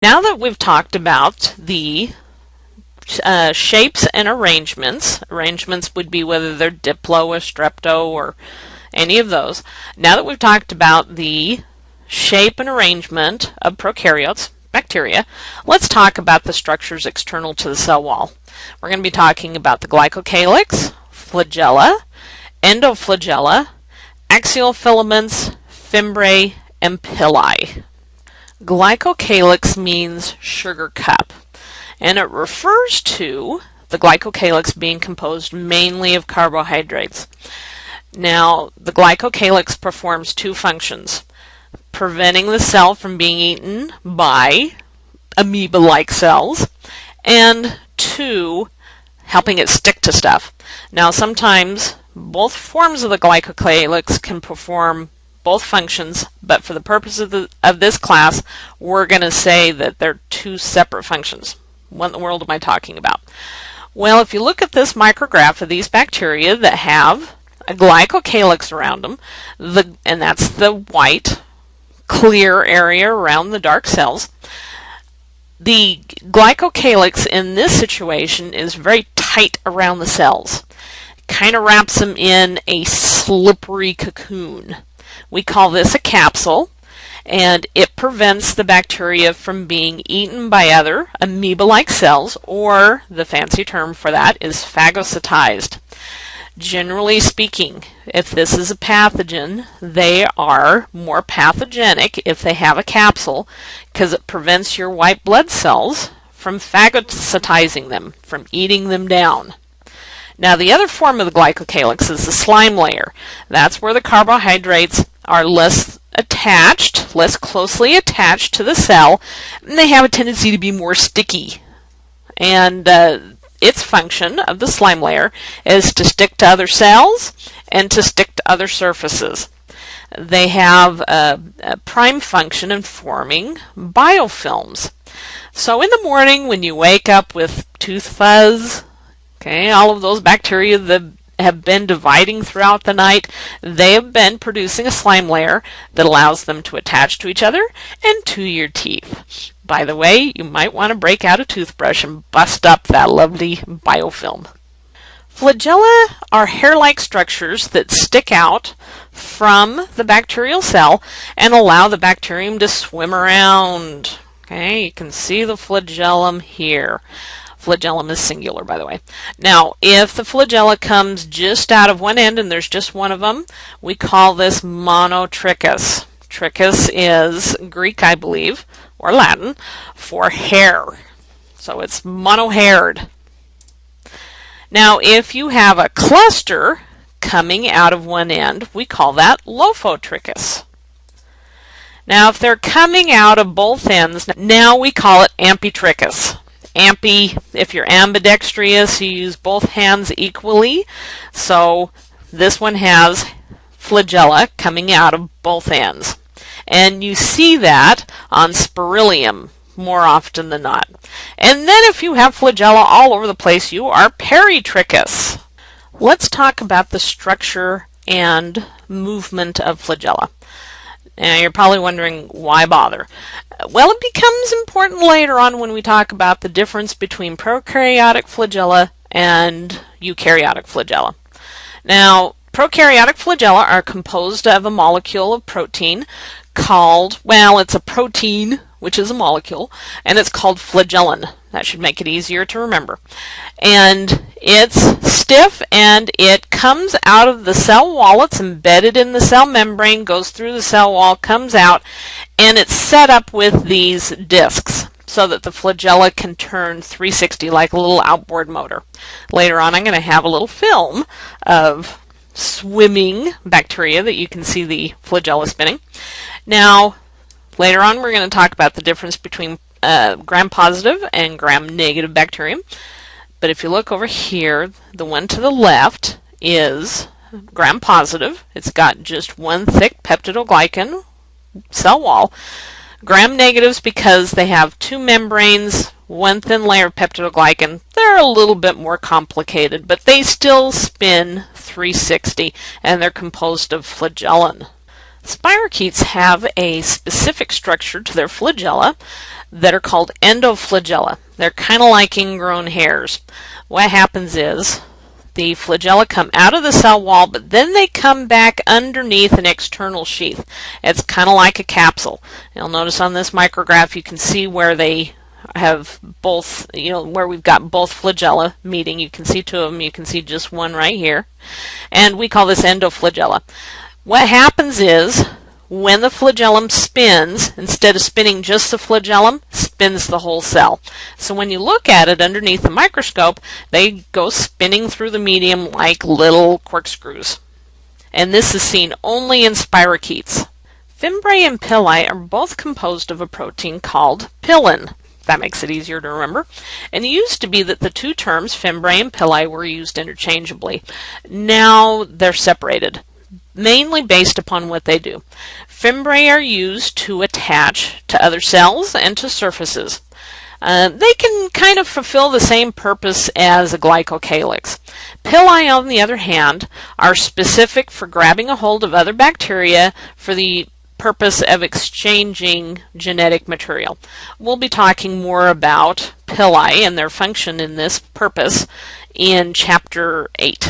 Now that we've talked about the shapes and arrangements would be whether they're diplo or strepto or any of those. Now that we've talked about the shape and arrangement of prokaryotes, bacteria, let's talk about the structures external to the cell wall. We're going to be talking about the glycocalyx, flagella, endoflagella, axial filaments, fimbriae, and pili. Glycocalyx means sugar cup, and it refers to the glycocalyx being composed mainly of carbohydrates. Now, the glycocalyx performs two functions: preventing the cell from being eaten by amoeba-like cells, and two, helping it stick to stuff. Now, sometimes both forms of the glycocalyx can perform both functions, but for the purpose of this class, we're going to say that they're two separate functions. What in the world am I talking about? Well, if you look at this micrograph of these bacteria that have a glycocalyx around them, and that's the white, clear area around the dark cells, the glycocalyx in this situation is very tight around the cells. Kind of wraps them in a slippery cocoon. We call this a capsule, and it prevents the bacteria from being eaten by other amoeba-like cells, or the fancy term for that is phagocytized. Generally speaking, if this is a pathogen, they are more pathogenic if they have a capsule, because it prevents your white blood cells from phagocytizing them, from eating them down. Now, the other form of the glycocalyx is the slime layer. That's where the carbohydrates are less closely attached to the cell, and they have a tendency to be more sticky. And its function of the slime layer is to stick to other cells and to stick to other surfaces. They have a prime function in forming biofilms. So in the morning when you wake up with tooth fuzz, okay, all of those bacteria that have been dividing throughout the night, they have been producing a slime layer that allows them to attach to each other and to your teeth. By the way, you might want to break out a toothbrush and bust up that lovely biofilm. Flagella are hair-like structures that stick out from the bacterial cell and allow the bacterium to swim around. Okay, you can see the flagellum here. Flagellum is singular, by the way. Now, if the flagella comes just out of one end and there's just one of them, we call this monotrichous. Trichous is Greek, I believe, or Latin, for hair. So it's mono-haired. Now, if you have a cluster coming out of one end, we call that lophotrichous. Now, if they're coming out of both ends, now we call it ampitrichous. Ampi, if you're ambidextrous, you use both hands equally. So this one has flagella coming out of both ends. And you see that on Spirillum more often than not. And then if you have flagella all over the place, you are peritrichous. Let's talk about the structure and movement of flagella. Now you're probably wondering, why bother? Well, it becomes important later on when we talk about the difference between prokaryotic flagella and eukaryotic flagella. Now, prokaryotic flagella are composed of a molecule of protein called, well, it's a protein, which is a molecule, and it's called flagellin. That should make it easier to remember. And it's stiff, and it comes out of the cell wall. It's embedded in the cell membrane, goes through the cell wall, comes out, and it's set up with these discs so that the flagella can turn 360 like a little outboard motor. Later on, I'm going to have a little film of swimming bacteria that you can see the flagella spinning. Now, later on, we're going to talk about the difference between gram-positive and gram-negative bacterium. But if you look over here, the one to the left is gram-positive. It's got just one thick peptidoglycan cell wall. Gram-negatives, because they have two membranes, one thin layer of peptidoglycan, they're a little bit more complicated, but they still spin 360, and they're composed of flagellin. Spirochetes have a specific structure to their flagella that are called endoflagella. They're kind of like ingrown hairs. What happens is the flagella come out of the cell wall, but then they come back underneath an external sheath. It's kind of like a capsule. You'll notice on this micrograph you can see where they have both, where we've got both flagella meeting. You can see two of them. You can see just one right here. And we call this endoflagella. What happens is when the flagellum spins, instead of spinning just the flagellum, spins the whole cell. So when you look at it underneath the microscope, they go spinning through the medium like little corkscrews. And this is seen only in spirochetes. Fimbriae and pillae are both composed of a protein called pillin. That makes it easier to remember. And it used to be that the two terms, fimbriae and pillae, were used interchangeably. Now they're separated, mainly based upon what they do. Fimbriae are used to attach to other cells and to surfaces. They can kind of fulfill the same purpose as a glycocalyx. Pillae, on the other hand, are specific for grabbing a hold of other bacteria for the purpose of exchanging genetic material. We'll be talking more about pillae and their function in this purpose in Chapter 8.